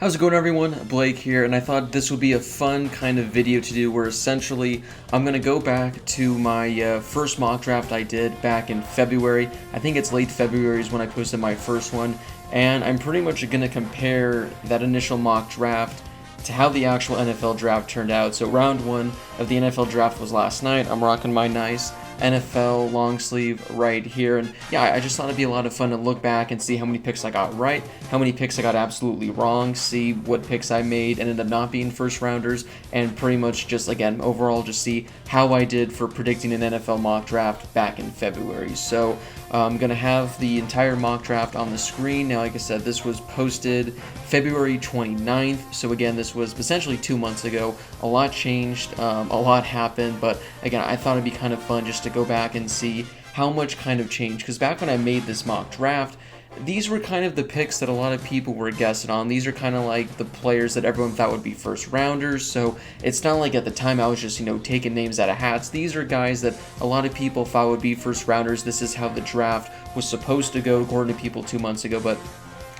How's it going, everyone? Blake here, and I thought this would be a fun kind of video to do where essentially I'm going to go back to my first mock draft I did back in February. I think it's late February is when I posted my first one, and I'm pretty much going to compare that initial mock draft to how the actual NFL draft turned out. So round one of the NFL draft was last night. I'm rocking my nice NFL long sleeve right here, and yeah, I just thought it'd be a lot of fun to look back and see how many picks I got right, how many picks I got absolutely wrong, see what picks I made ended up not being first rounders, and pretty much just, again, overall just see how I did for predicting an NFL mock draft back in February. So I'm going to have the entire mock draft on the screen. Now, like I said, this was posted February 29th, so again, this was essentially 2 months ago. A lot changed, a lot happened, but again, I thought it'd be kind of fun just to go back and see how much kind of changed, because back when I made this mock draft, these were kind of the picks that a lot of people were guessing on. These are kind of like the players that everyone thought would be first rounders, so it's not like at the time I was just, taking names out of hats. These are guys that a lot of people thought would be first rounders. This is how the draft was supposed to go according to people 2 months ago, but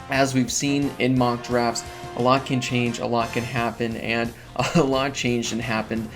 as we've seen in mock drafts, a lot can change, a lot can happen, and a lot changed and happened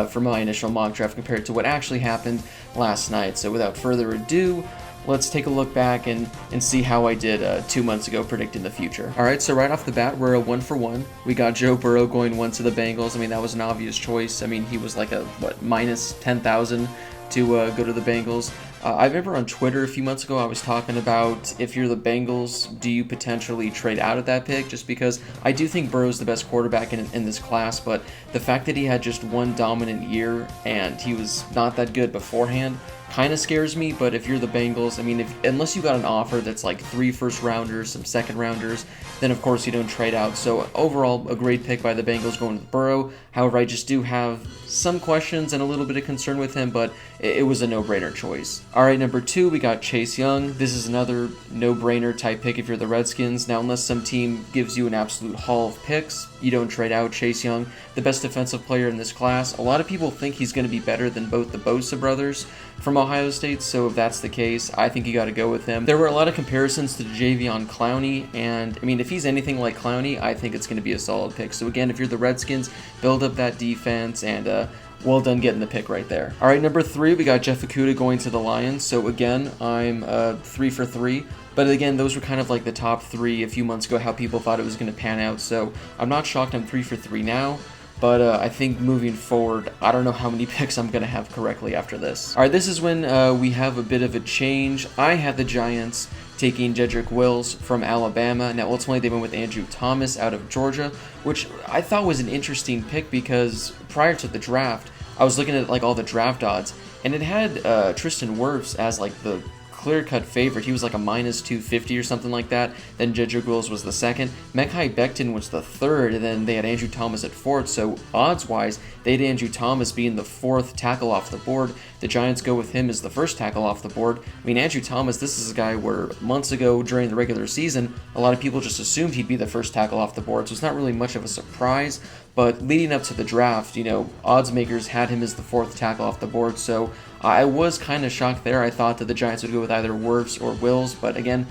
from my initial mock draft compared to what actually happened last night. So without further ado, let's take a look back and see how I did 2 months ago predicting the future. Alright, so right off the bat, we're a 1-for-1. We got Joe Burrow going 1 to the Bengals. I mean, that was an obvious choice. I mean, he was like a, minus 10,000 to go to the Bengals. I remember on Twitter a few months ago I was talking about if you're the Bengals, do you potentially trade out of that pick? Just because I do think Burrow's the best quarterback in this class, but the fact that he had just one dominant year and he was not that good beforehand kind of scares me. But if you're the Bengals, I mean, unless you got an offer that's like 3 first rounders, some second rounders, then of course you don't trade out. So overall, a great pick by the Bengals going with Burrow. However, I just do have some questions and a little bit of concern with him, but it was a no-brainer choice. Alright, number 2, we got Chase Young. This is another no-brainer type pick if you're the Redskins. Now, unless some team gives you an absolute haul of picks, you don't trade out Chase Young, the best defensive player in this class. A lot of people think he's going to be better than both the Bosa brothers from Ohio State, so if that's the case, I think you got to go with him. There were a lot of comparisons to Javion Clowney, and I mean, if he's anything like Clowney, I think it's going to be a solid pick. So again, if you're the Redskins, build up that defense, and well done getting the pick right there. All right, number 3, we got Jeff Okudah going to the Lions. So again, I'm 3 for 3. But again, those were kind of like the top 3 a few months ago, how people thought it was going to pan out. So I'm not shocked I'm 3 for 3 now. But I think moving forward, I don't know how many picks I'm going to have correctly after this. All right, this is when we have a bit of a change. I had the Giants taking JEDRICK Wills from Alabama. Now, ultimately, they went with Andrew Thomas out of Georgia, which I thought was an interesting pick because prior to the draft, I was looking at like all the draft odds, and it had Tristan Wirfs as like the clear-cut favorite. He was like a minus 250 or something like that. Then JEDRICK Wills was the second. MEKHI BECTON was the third, and then they had Andrew Thomas at fourth. So odds-wise, they had Andrew Thomas being the 4th tackle off the board. The Giants go with him as the 1st tackle off the board. I mean, Andrew Thomas, this is a guy where months ago during the regular season, a lot of people just assumed he'd be the 1st tackle off the board, so it's not really much of a surprise. But leading up to the draft, odds makers had him as the 4th tackle off the board, so I was kind of shocked there. I thought that the Giants would go with either Wirfs or Wills, but again,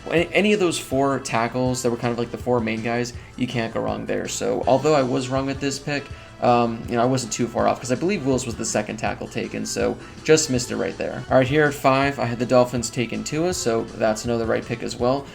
any of those 4 tackles that were kind of like the 4 main guys, you can't go wrong there. So although I was wrong with this pick, I wasn't too far off because I believe Wills was the 2nd tackle taken, so just missed it right there. All right, here at 5, I had the Dolphins taking Tua, so that's another right pick as well.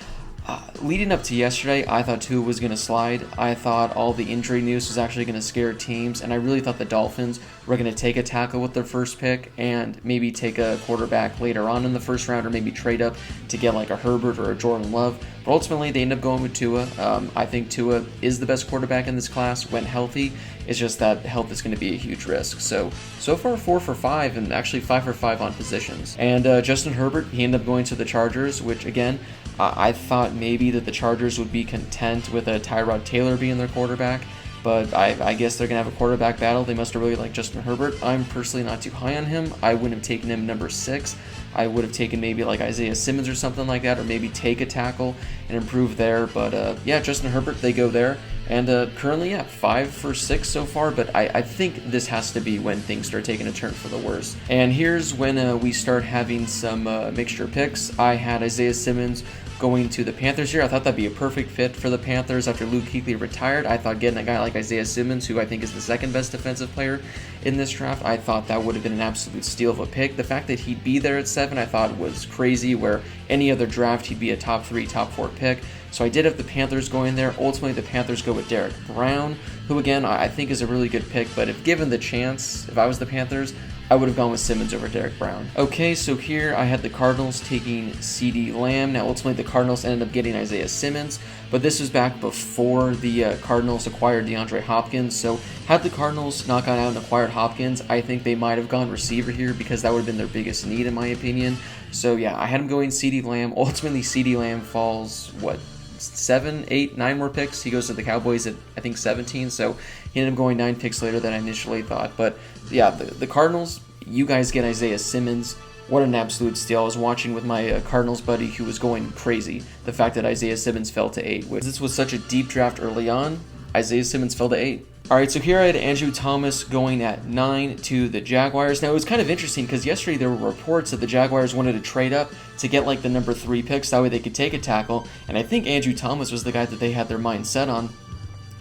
Leading up to yesterday, I thought Tua was going to slide. I thought all the injury news was actually going to scare teams, and I really thought the Dolphins were going to take a tackle with their first pick and maybe take a quarterback later on in the first round, or maybe trade up to get like a Herbert or a Jordan Love. But ultimately, they ended up going with Tua. I think Tua is the best quarterback in this class when healthy. It's just that health is going to be a huge risk. So far 4 for 5, and actually 5 for 5 on positions. And Justin Herbert, he ended up going to the Chargers, which again, I thought maybe that the Chargers would be content with a Tyrod Taylor being their quarterback, but I guess they're going to have a quarterback battle. They must have really liked Justin Herbert. I'm personally not too high on him. I wouldn't have taken him number 6. I would have taken maybe like Isaiah Simmons or something like that, or maybe take a tackle and improve there. But yeah, Justin Herbert, they go there. And currently, yeah, 5 for 6 so far, but I think this has to be when things start taking a turn for the worse. And here's when we start having some mixture picks. I had Isaiah Simmons going to the Panthers here. I thought that'd be a perfect fit for the Panthers after Luke Kuechly retired. I thought getting a guy like Isaiah Simmons, who I think is the second best defensive player in this draft, I thought that would have been an absolute steal of a pick. The fact that he'd be there at 7, I thought was crazy, where any other draft he'd be a top 3, top 4 pick. So I did have the Panthers going there. Ultimately, the Panthers go with Derrick Brown, who again, I think is a really good pick, but if given the chance, if I was the Panthers, I would have gone with Simmons over Derrick Brown. Okay, so here I had the Cardinals taking CeeDee Lamb. Now, ultimately, the Cardinals ended up getting Isaiah Simmons, but this was back before the Cardinals acquired DeAndre Hopkins. So had the Cardinals not gone out and acquired Hopkins, I think they might have gone receiver here because that would have been their biggest need, in my opinion. So yeah, I had him going CeeDee Lamb. Ultimately, CeeDee Lamb falls, what, 7, 8, 9 more picks. He goes to the Cowboys at, I think, 17, so he ended up going 9 picks later than I initially thought. But yeah, the Cardinals, you guys get Isaiah Simmons. What an absolute steal. I was watching with my Cardinals buddy who was going crazy. The fact that Isaiah Simmons fell to 8. This was such a deep draft early on, Isaiah Simmons fell to 8. Alright, so here I had Andrew Thomas going at 9 to the Jaguars. Now, it was kind of interesting because yesterday there were reports that the Jaguars wanted to trade up to get like the number 3 picks. That way they could take a tackle. And I think Andrew Thomas was the guy that they had their mind set on.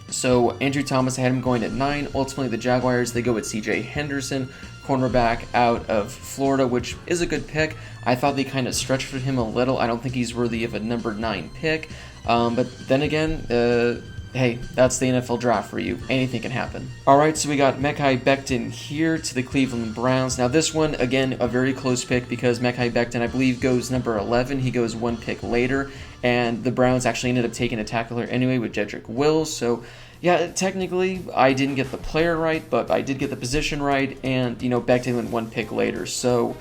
So Andrew Thomas, I had him going at 9. Ultimately, the Jaguars, they go with CJ Henderson, cornerback out of Florida, which is a good pick. I thought they kind of stretched for him a little. I don't think he's worthy of a number 9 pick. But then again, hey, that's the NFL draft for you. Anything can happen. Alright, so we got MEKHI BECTON here to the Cleveland Browns. Now this one, again, a very close pick because MEKHI BECTON, I believe, goes number 11. He goes 1 pick later, and the Browns actually ended up taking a tackler anyway with Jedrick Wills. So yeah, technically, I didn't get the player right, but I did get the position right, and, you know, BECTON went 1 pick later. So,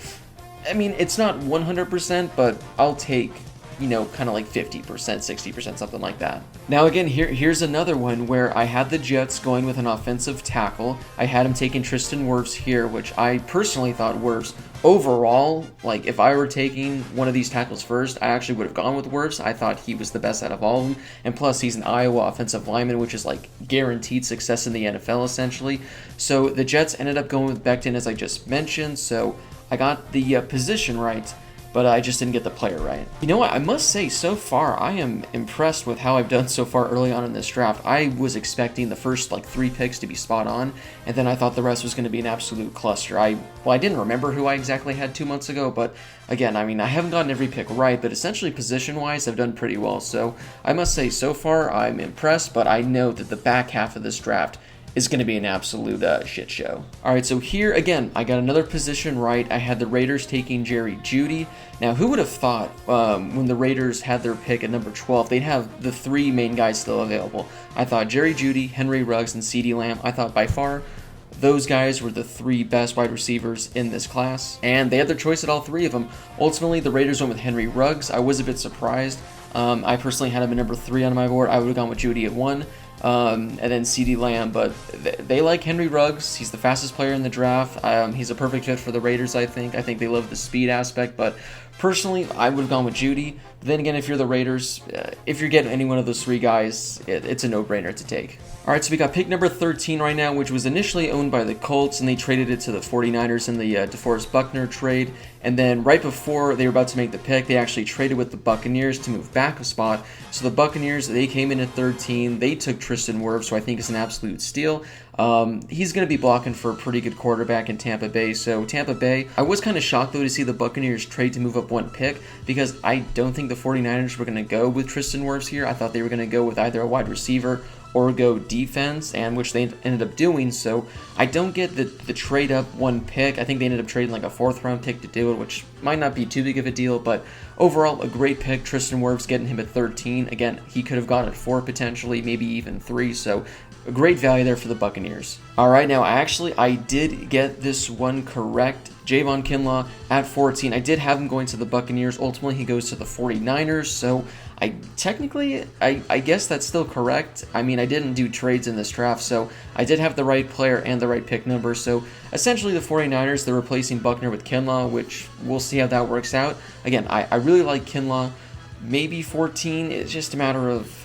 I mean, it's not 100%, but I'll take, you know, kind of like 50%, 60%, something like that. Now again, here's another one where I had the Jets going with an offensive tackle. I had him taking Tristan Wirfs here, which I personally thought Wirfs overall, like if I were taking one of these tackles first, I actually would have gone with Wirfs. I thought he was the best out of all of them, and plus he's an Iowa offensive lineman, which is like guaranteed success in the NFL essentially. So the Jets ended up going with BECTON, as I just mentioned, so I got the position right, but I just didn't get the player right. You know what, I must say, so far, I am impressed with how I've done so far early on in this draft. I was expecting the first, like, 3 picks to be spot on, and then I thought the rest was going to be an absolute cluster. I didn't remember who I exactly had 2 months ago, but again, I mean, I haven't gotten every pick right, but essentially position-wise, I've done pretty well. So I must say, so far, I'm impressed, but I know that the back half of this draft is going to be an absolute shit show. Alright, so here again, I got another position right. I had the Raiders taking Jerry Jeudy. Now, who would have thought when the Raiders had their pick at number 12, they'd have the 3 main guys still available? I thought Jerry Jeudy, Henry Ruggs, and CeeDee Lamb. I thought by far those guys were the 3 best wide receivers in this class, and they had their choice at all 3 of them. Ultimately, the Raiders went with Henry Ruggs. I was a bit surprised. I personally had him at number 3 on my board. I would have gone with Jeudy at 1. And then CeeDee Lamb, but they like Henry Ruggs. He's the fastest player in the draft. He's a perfect fit for the Raiders, I think. I think they love the speed aspect, but personally, I would have gone with Jeudy. Then again, if you're the Raiders, if you're getting any one of those 3 guys, it's a no-brainer to take. Alright, so we got pick number 13 right now, which was initially owned by the Colts, and they traded it to the 49ers in the DeForest Buckner trade. And then right before they were about to make the pick, they actually traded with the Buccaneers to move back a spot. So the Buccaneers, they came in at 13. They took Tristan Wirfs, who I think is an absolute steal. He's going to be blocking for a pretty good quarterback in Tampa Bay. So Tampa Bay, I was kind of shocked though to see the Buccaneers trade to move up 1 pick, because I don't think the 49ers were going to go with Tristan Wirfs here. I thought they were going to go with either a wide receiver or go defense, and which they ended up doing. So I don't get the trade up 1 pick. I think they ended up trading like a 4th round pick to do it, which might not be too big of a deal, but overall a great pick. Tristan Wirfs, getting him at 13. Again, he could have gone at 4 potentially, maybe even 3, so a great value there for the Buccaneers. Alright, now I did get this one correct. JAVON KINLAW at 14. I did have him going to the Buccaneers. Ultimately, he goes to the 49ers, so I guess that's still correct. I mean, I didn't do trades in this draft, so I did have the right player and the right pick number. So essentially the 49ers, they're replacing Buckner with KINLAW, which we'll see how that works out. Again, I really like KINLAW. Maybe 14, it's just a matter of,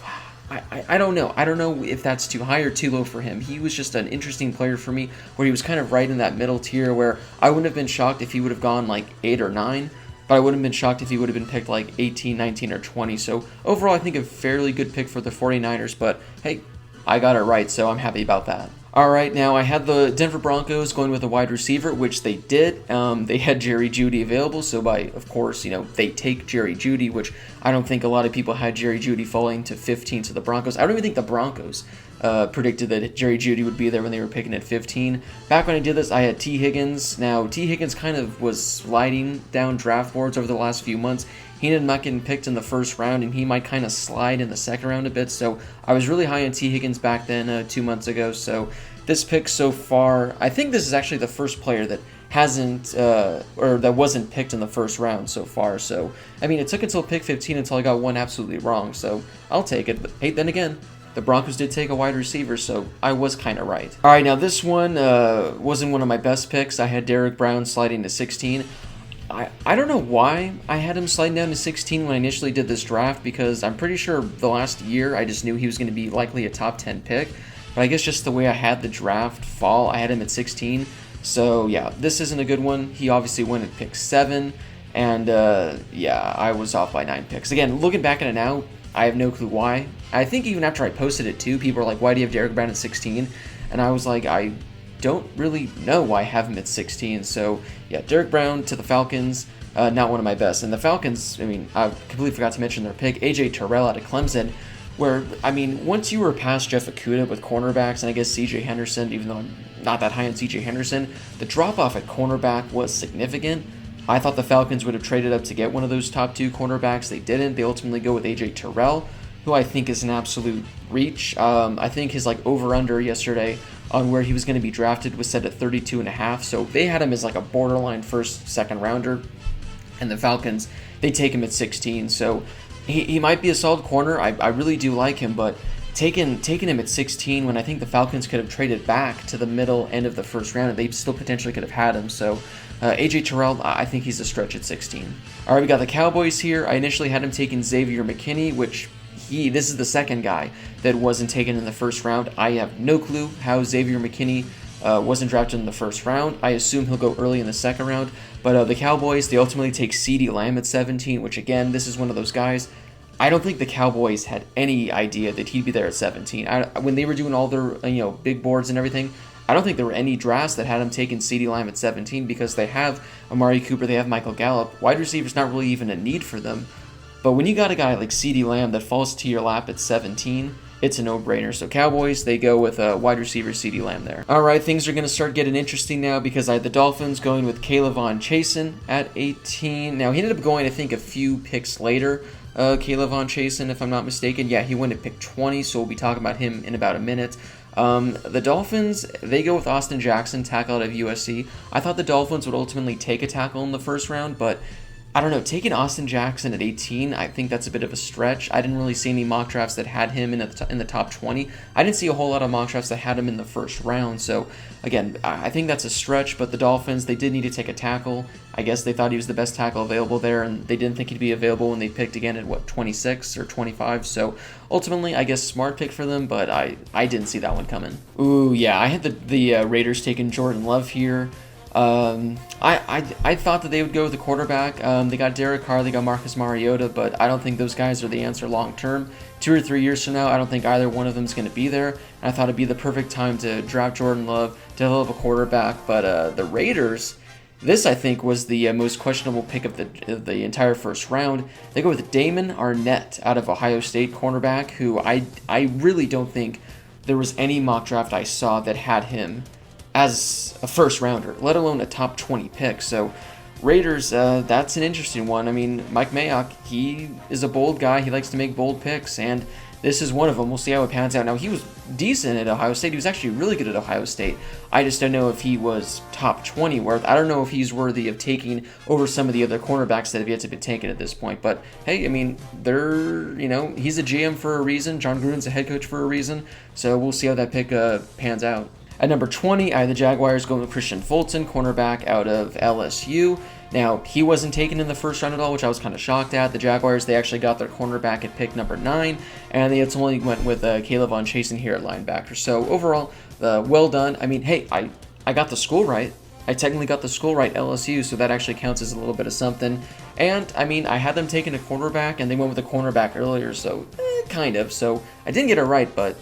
I don't know. I don't know if that's too high or too low for him. He was just an interesting player for me, where he was kind of right in that middle tier, where I wouldn't have been shocked if he would have gone like 8 or 9. but I wouldn't have been shocked if he would have been picked like 18, 19, or 20. So overall, I think a fairly good pick for the 49ers, but hey, I got it right, so I'm happy about that. Alright, now I had the Denver Broncos going with a wide receiver, which they did. They had Jerry Jeudy available, so of course, they take Jerry Jeudy, which I don't think a lot of people had Jerry Jeudy falling to 15 to the Broncos. I don't even think the Broncos predicted that Jerry Jeudy would be there when they were picking at 15. Back when I did this, I had T. Higgins. Now, T. Higgins kind of was sliding down draft boards over the last few months. He ended up not getting picked in the first round, and he might kind of slide in the second round a bit. So I was really high on T. Higgins back then, 2 months ago. So this pick so far, I think this is actually the first player that hasn't, or that wasn't picked in the first round so far. So, I mean, it took until pick 15 until I got one absolutely wrong. So I'll take it. But hey, then again, the Broncos did take a wide receiver, so I was kind of right. All right, now this one wasn't one of my best picks. I had Derrick Brown sliding to 16. I don't know why I had him sliding down to 16 when I initially did this draft, because I'm pretty sure the last year I just knew he was going to be likely a top 10 pick. But I guess just the way I had the draft fall, I had him at 16. So yeah, this isn't a good one. He obviously went at pick 7, and yeah, I was off by 9 picks. Again, looking back at it now, I have no clue why. I think even after I posted it too, people were like, why do you have Derrick Brown at 16? And I was like, I don't really know why I have him at 16. So yeah, Derrick Brown to the Falcons, not one of my best. And the Falcons, I mean, I completely forgot to mention their pick, TRAUTMAN out of Clemson, where, I mean, once you were past Jeff Okudah with cornerbacks, and I guess C.J. Henderson, even though I'm not that high on C.J. Henderson, the drop-off at cornerback was significant. I thought the Falcons would have traded up to get one of those top 2 cornerbacks. They didn't. They ultimately go with TERRELL, who I think is an absolute reach. I think his over-under yesterday on where he was going to be drafted was set at 32.5, so they had him as like a borderline first, second rounder, and the Falcons, they take him at 16, so he might be a solid corner. I really do like him, but taking him at 16 when I think the Falcons could have traded back to the middle end of the first round, and they still potentially could have had him, so TERRELL, I think he's a stretch at 16. Alright, we got the Cowboys here. I initially had him taking XAVIER McKinney, which this is the second guy that wasn't taken in the first round. I have no clue how XAVIER McKinney wasn't drafted in the first round. I assume he'll go early in the second round. But the Cowboys, they ultimately take CeeDee Lamb at 17, which again, this is one of those guys. I don't think the Cowboys had any idea that he'd be there at 17. When they were doing all their big boards and everything, I don't think there were any drafts that had him taking CeeDee Lamb at 17, because they have Amari Cooper, they have Michael Gallup. Wide receivers not really even a need for them. But when you got a guy like CeeDee Lamb that falls to your lap at 17, it's a no-brainer. So Cowboys, they go with wide receiver CeeDee Lamb there. Alright, things are going to start getting interesting now, because I had the Dolphins going with KINLAW Chasen at 18. Now, he ended up going, I think, a few picks later, KINLAW Chasen, if I'm not mistaken. Yeah, he went at pick 20, so we'll be talking about him in about a minute. The Dolphins, they go with Austin Jackson, tackle out of USC. I thought the Dolphins would ultimately take a tackle in the first round, but I don't know, taking Austin Jackson at 18, I think that's a bit of a stretch. I didn't really see any mock drafts that had him in the top 20. I didn't see a whole lot of mock drafts that had him in the first round. So, again, I think that's a stretch, but the Dolphins, they did need to take a tackle. I guess they thought he was the best tackle available there, and they didn't think he'd be available when they picked again at, 26 or 25. So, ultimately, I guess smart pick for them, but I didn't see that one coming. Ooh, yeah, I had the Raiders taking Jordan Love here. I thought that they would go with the quarterback. They got Derek Carr, they got Marcus Mariota, but I don't think those guys are the answer long term. 2 or 3 years from now, I don't think either one of them is going to be there. And I thought it'd be the perfect time to draft Jordan Love, develop a quarterback. But the Raiders, this I think was the most questionable pick of the entire first round. They go with Damon Arnett out of Ohio State, cornerback, who I really don't think there was any mock draft I saw that had him as a first rounder, let alone a top 20 pick. So Raiders, that's an interesting one. I mean, Mike Mayock, he is a bold guy. He likes to make bold picks, and this is one of them. We'll see how it pans out. Now, he was decent at Ohio State. He was actually really good at Ohio State. I just don't know if he was top 20 worth. I don't know if he's worthy of taking over some of the other cornerbacks that have yet to be taken at this point. But, hey, I mean, he's a GM for a reason. John Gruden's a head coach for a reason. So we'll see how that pick pans out. At number 20, I had the Jaguars going with Kristian Fulton, cornerback out of LSU. Now, he wasn't taken in the first round at all, which I was kind of shocked at. The Jaguars, they actually got their cornerback at pick number 9, and they ultimately went with KINLAW Chasen here at linebacker. So overall, well done. I mean, hey, I got the school right. I technically got the school right, LSU, so that actually counts as a little bit of something. And, I mean, I had them taking a quarterback, and they went with a cornerback earlier, so kind of. So I didn't get it right, but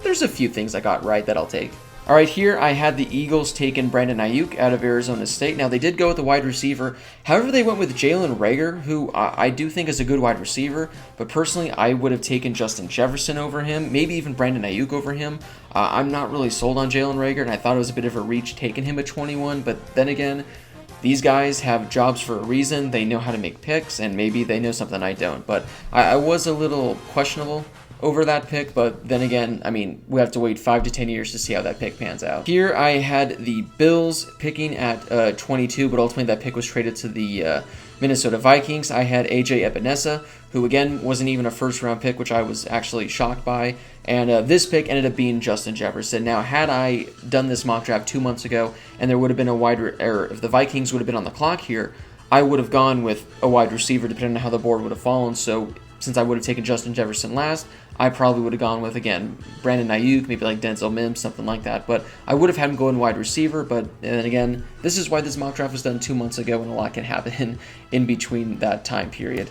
there's a few things I got right that I'll take. Alright, here I had the Eagles taking Brandon AIYUK out of Arizona State. Now, they did go with a wide receiver. However, they went with Jalen Reagor, who I do think is a good wide receiver. But personally, I would have taken Justin Jefferson over him, maybe even Brandon AIYUK over him. I'm not really sold on Jalen Reagor, and I thought it was a bit of a reach taking him at 21. But then again, these guys have jobs for a reason. They know how to make picks, and maybe they know something I don't. But I was a little questionable over that pick, but then again, I mean, we have to wait 5 to 10 years to see how that pick pans out. Here I had the Bills picking at 22, but ultimately that pick was traded to the Minnesota Vikings. I had AJ EPENESA, who again wasn't even a first round pick, which I was actually shocked by, and this pick ended up being Justin Jefferson. Now, had I done this mock draft 2 months ago, and there would have been a if the Vikings would have been on the clock here, I would have gone with a wide receiver depending on how the board would have fallen. So since I would have taken Justin Jefferson last, I probably would have gone with, again, Brandon AIYUK, maybe like Denzel Mims, something like that. But I would have had him go in wide receiver. But then again, this is why this mock draft was done 2 months ago, and a lot can happen in between that time period.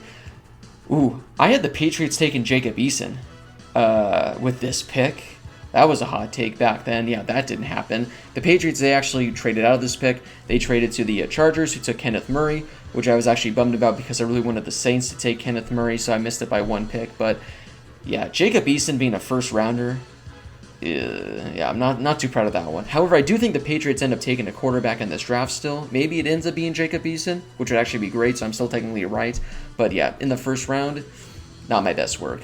Ooh, I had the Patriots taking Jacob EASON with this pick. That was a hot take back then. Yeah, that didn't happen. The Patriots, they actually traded out of this pick. They traded to the Chargers, who took Kenneth Murray, which I was actually bummed about because I really wanted the Saints to take Kenneth Murray, so I missed it by 1 pick. But yeah, Jacob EASON being a first rounder, yeah, I'm not too proud of that one. However, I do think the Patriots end up taking a quarterback in this draft still. Maybe it ends up being Jacob EASON, which would actually be great, so I'm still technically right. But yeah, in the first round, not my best work.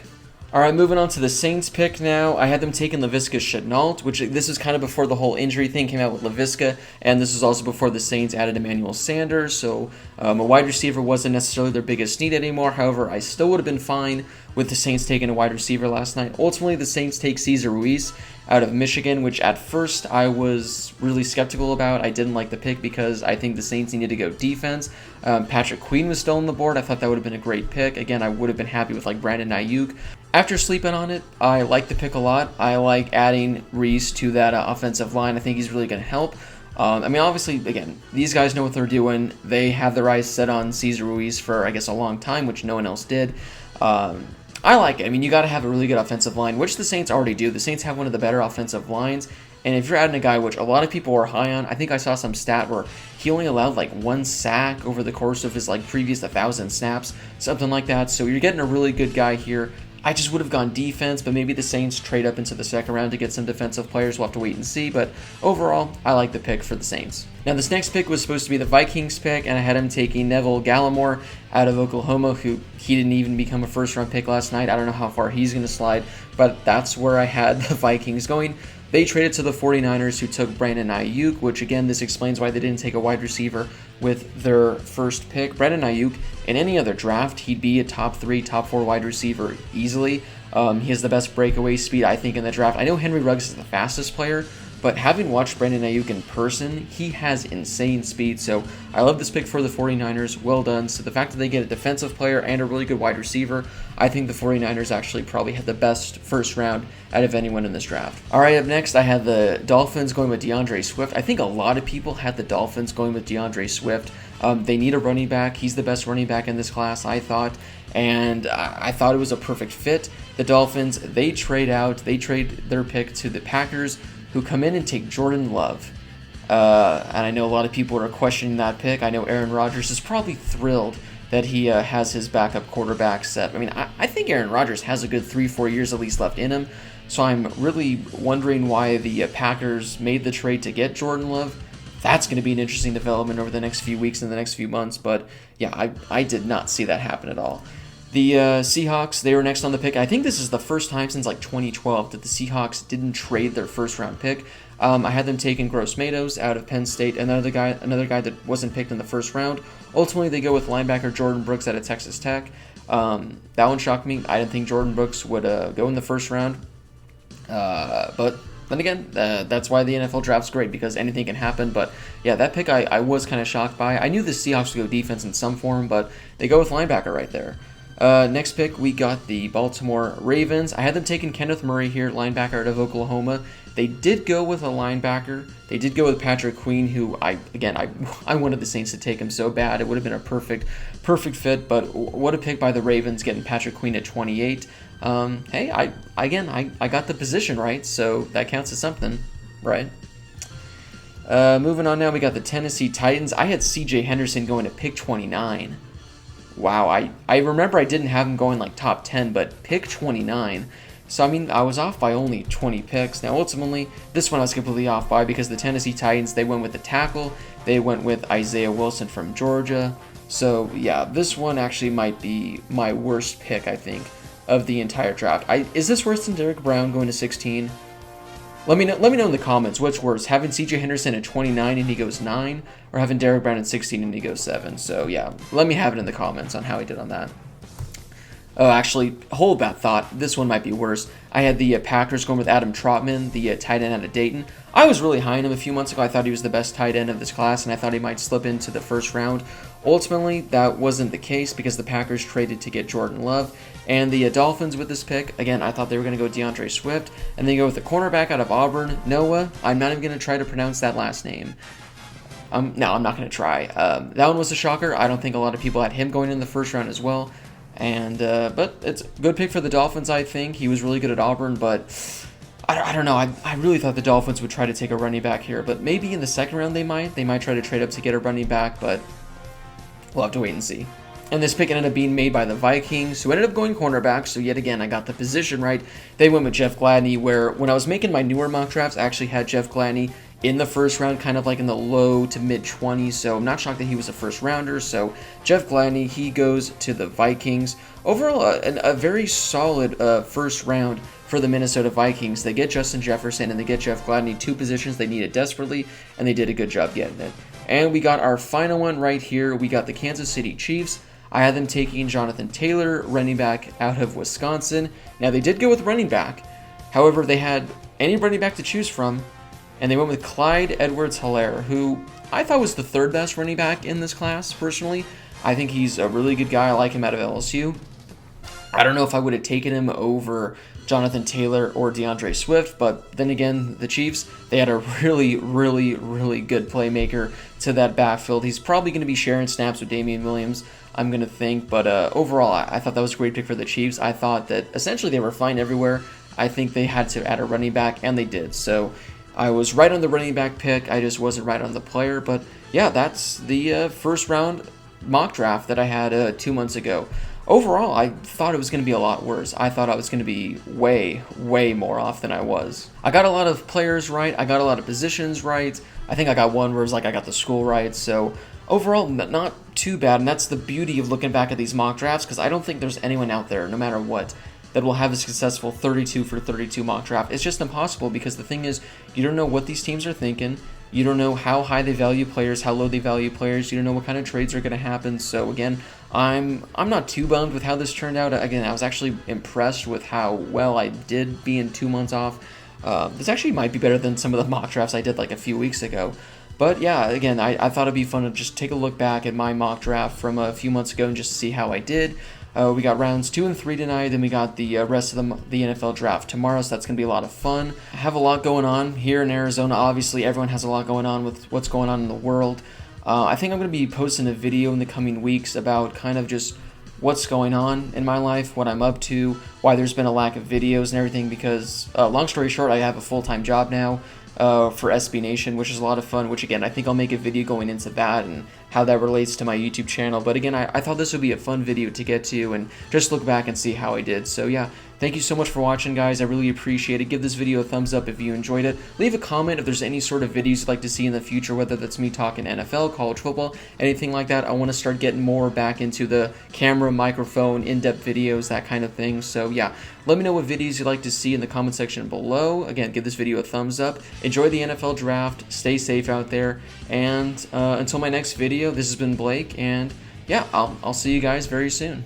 Alright, moving on to the Saints pick now. I had them taking Laviska Shenault, which this is kind of before the whole injury thing came out with Laviska, and this is also before the Saints added Emmanuel Sanders, so a wide receiver wasn't necessarily their biggest need anymore. However, I still would have been fine with the Saints taking a wide receiver last night. Ultimately, the Saints take Cesar Ruiz out of Michigan, which at first I was really skeptical about. I didn't like the pick because I think the Saints needed to go defense. Patrick Queen was still on the board. I thought that would have been a great pick. Again, I would have been happy with like Brandon AIYUK. After sleeping on it, I like the pick a lot. I like adding Reese to that offensive line. I think he's really going to help. I mean, obviously, again, these guys know what they're doing. They have their eyes set on Cesar Ruiz for, I guess, a long time, which no one else did. I like it. I mean, you got to have a really good offensive line, which the Saints already do. The Saints have one of the better offensive lines. And if you're adding a guy which a lot of people are high on, I think I saw some stat where he only allowed like 1 sack over the course of his like previous 1,000 snaps, something like that. So you're getting a really good guy here. I just would have gone defense, but maybe the Saints trade up into the second round to get some defensive players. We'll have to wait and see, but overall, I like the pick for the Saints. Now, this next pick was supposed to be the Vikings pick, and I had him taking NEVILLE GALLIMORE out of Oklahoma, who he didn't even become a first-round pick last night. I don't know how far he's going to slide, but that's where I had the Vikings going. They traded to the 49ers, who took Brandon AIYUK, which, again, this explains why they didn't take a wide receiver with their first pick. Brandon AIYUK, in any other draft, he'd be a top 3, top 4 wide receiver easily. He has the best breakaway speed, I think, in the draft. I know Henry Ruggs is the fastest player, but having watched Brandon AIYUK in person, he has insane speed. So I love this pick for the 49ers. Well done. So the fact that they get a defensive player and a really good wide receiver, I think the 49ers actually probably had the best first round out of anyone in this draft. All right, up next, I had the Dolphins going with DeAndre Swift. I think a lot of people had the Dolphins going with DeAndre Swift. They need a running back. He's the best running back in this class, I thought. And I thought it was a perfect fit. The Dolphins, they trade their pick to the Packers, who come in and take Jordan Love. And I know a lot of people are questioning that pick. I know Aaron Rodgers is probably thrilled that he has his backup quarterback set. I mean, I think Aaron Rodgers has a good 3-4 years at least left in him. So I'm really wondering why the Packers made the trade to get Jordan Love. That's going to be an interesting development over the next few weeks and the next few months. But yeah, I did not see that happen at all. The Seahawks, they were next on the pick. I think this is the first time since like 2012 that the Seahawks didn't trade their first round pick. I had them taking GROSS-MATOS out of Penn State, another guy that wasn't picked in the first round. Ultimately, they go with linebacker Jordan Brooks out of Texas Tech. That one shocked me. I didn't think Jordan Brooks would go in the first round. But then again, that's why the NFL draft's great, because anything can happen. But yeah, that pick I was kind of shocked by. I knew the Seahawks would go defense in some form, but they go with linebacker right there. Next pick, we got the Baltimore Ravens. I had them taking Kenneth Murray here, linebacker out of Oklahoma. They did go with a linebacker. They did go with Patrick Queen, who I wanted the Saints to take him so bad. It would have been a perfect fit, but what a pick by the Ravens, getting Patrick Queen at 28. Hey, I got the position right, so that counts as something, right? Moving on now, we got the Tennessee Titans. I had CJ Henderson going to pick 29. Wow, I remember I didn't have him going like top 10, but pick 29. So, I mean, I was off by only 20 picks. Now, ultimately, this one I was completely off by because the Tennessee Titans, they went with the tackle. They went with Isaiah Wilson from Georgia. So, yeah, this one actually might be my worst pick, I think, of the entire draft. Is this worse than Derrick Brown going to 16? Let me know in the comments what's worse, having CJ Henderson at 29 and he goes 9, or having Derrick Brown at 16 and he goes 7. So, yeah, let me have it in the comments on how he did on that. Oh, actually, hold that thought. This one might be worse. I had the Packers going with Adam Trautman, the tight end out of Dayton. I was really high on him a few months ago. I thought he was the best tight end of this class, and I thought he might slip into the first round. Ultimately, that wasn't the case because the Packers traded to get Jordan Love. And the Dolphins with this pick, again, I thought they were going to go DeAndre Swift, and they go with the cornerback out of Auburn, Noah. I'm not even going to try to pronounce that last name. No, I'm not going to try. That one was a shocker. I don't think a lot of people had him going in the first round as well. And but it's a good pick for the Dolphins, I think. He was really good at Auburn, but I don't know. I really thought the Dolphins would try to take a running back here, but maybe in the second round they might. They might try to trade up to get a running back, but we'll have to wait and see. And this pick ended up being made by the Vikings, who ended up going cornerback, so yet again, I got the position right. They went with Jeff Gladney, where when I was making my newer mock drafts, I actually had Jeff Gladney in the first round, kind of like in the low to mid 20s, so I'm not shocked that he was a first rounder. So Jeff Gladney, he goes to the Vikings. Overall, a very solid first round for the Minnesota Vikings. They get Justin Jefferson and they get Jeff Gladney, two positions they needed desperately, and they did a good job getting it. And we got our final one right here. We got the Kansas City Chiefs. I had them taking Jonathan Taylor, running back out of Wisconsin. Now, they did go with running back. However, they had any running back to choose from, and they went with Clyde Edwards-Helaire, who I thought was the third best running back in this class, personally. I think he's a really good guy. I like him out of LSU. I don't know if I would have taken him over Jonathan Taylor or DeAndre Swift, but then again, the Chiefs, they had a really good playmaker to that backfield. He's probably going to be sharing snaps with Damian Williams, I'm going to think, but overall, I thought that was a great pick for the Chiefs. I thought that essentially they were fine everywhere. I think they had to add a running back, and they did. So I was right on the running back pick. I just wasn't right on the player, but yeah, that's the first round mock draft that I had 2 months ago. Overall, I thought it was going to be a lot worse. I thought I was going to be way more off than I was. I got a lot of players right. I got a lot of positions right. I think I got one where it was like I got the school right. So overall, not too bad. And that's the beauty of looking back at these mock drafts, because I don't think there's anyone out there, no matter what, that will have a successful 32 for 32 mock draft. It's just impossible, because the thing is, you don't know what these teams are thinking. You don't know how high they value players, how low they value players. You don't know what kind of trades are going to happen. So again, I'm not too bummed with how this turned out. Again, I was actually impressed with how well I did being 2 months off. This actually might be better than some of the mock drafts I did like a few weeks ago. But yeah, again, I thought it'd be fun to just take a look back at my mock draft from a few months ago and just see how I did. We got rounds 2 and 3 tonight, then we got the rest of the NFL draft tomorrow, so that's going to be a lot of fun. I have a lot going on here in Arizona. Obviously, everyone has a lot going on with what's going on in the world. I think I'm going to be posting a video in the coming weeks about kind of just what's going on in my life, what I'm up to, why there's been a lack of videos and everything, because long story short, I have a full-time job now for SB Nation, which is a lot of fun, which again, I think I'll make a video going into that and how that relates to my YouTube channel. But again, I thought this would be a fun video to get to and just look back and see how I did. So yeah, thank you so much for watching, guys. I really appreciate it. Give this video a thumbs up if you enjoyed it. Leave a comment if there's any sort of videos you'd like to see in the future, whether that's me talking NFL, college football, anything like that. I want to start getting more back into the camera, microphone, in-depth videos, that kind of thing. So yeah, let me know what videos you'd like to see in the comment section below. Again, give this video a thumbs up. Enjoy the NFL draft. Stay safe out there. And until my next video, this has been Blake, and yeah, I'll see you guys very soon.